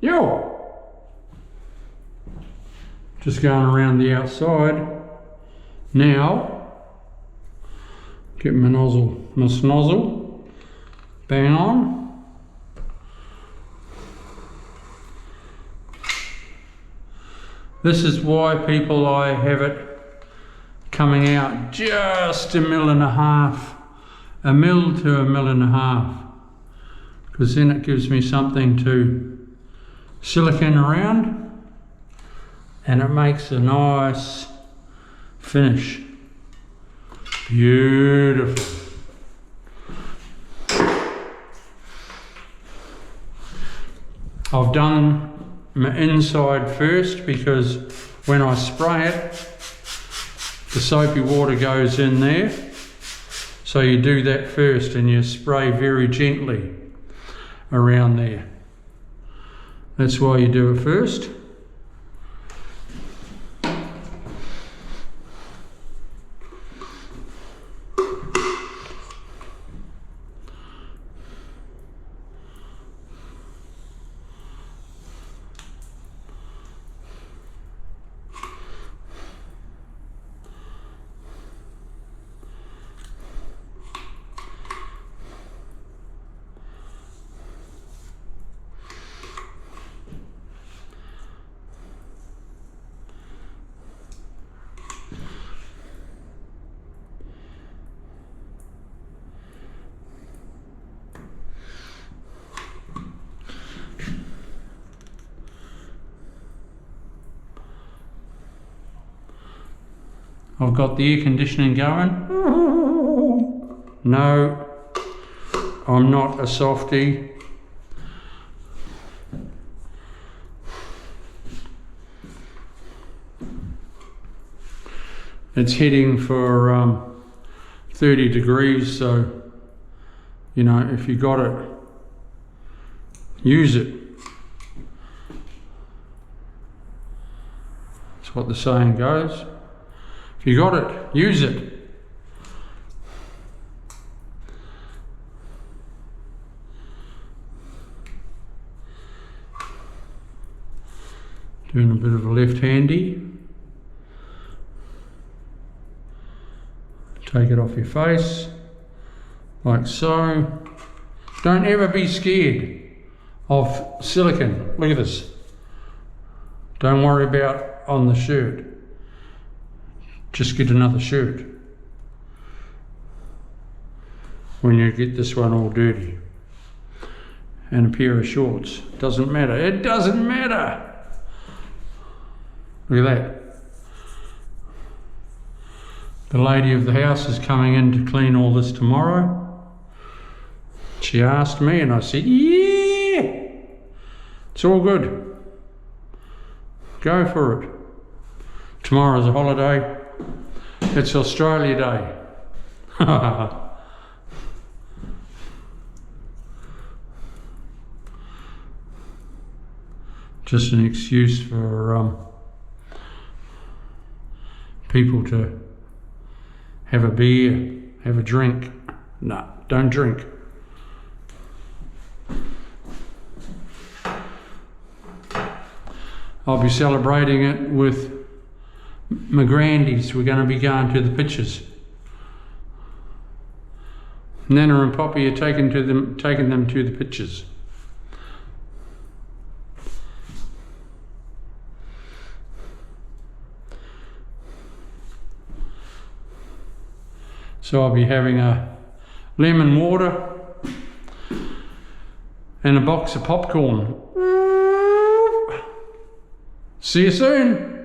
Yo! Just going around the outside. Now, get my snozzle, bang on. This is why I have it coming out just 1.5 mil, 1 mil to 1.5 mil, because then it gives me something to silicone around and it makes a nice finish. Beautiful. I've done my inside first because when I spray it, the soapy water goes in there. So you do that first and you spray very gently around there. That's why you do it first. I've got the air conditioning going. No, I'm not a softie. It's heading for 30 degrees, so you know, if you got it, use it. That's what the saying goes. If you got it, use it. Doing a bit of a left-handy. Take it off your face, like so. Don't ever be scared of silicone. Look at this. Don't worry about on the shirt. Just get another shirt when you get this one all dirty, and a pair of shorts. Doesn't matter. It doesn't matter. Look at that. The lady of the house is coming in to clean all this tomorrow. She asked me and I said, yeah, it's all good. Go for it. Tomorrow's a holiday. It's Australia Day. Just an excuse for people to have a beer, have a drink. No, don't drink. I'll be celebrating it with my grandies. We're going to be going to the pictures. Nana and Poppy are taking them to the pictures. So I'll be having a lemon water and a box of popcorn. See you soon.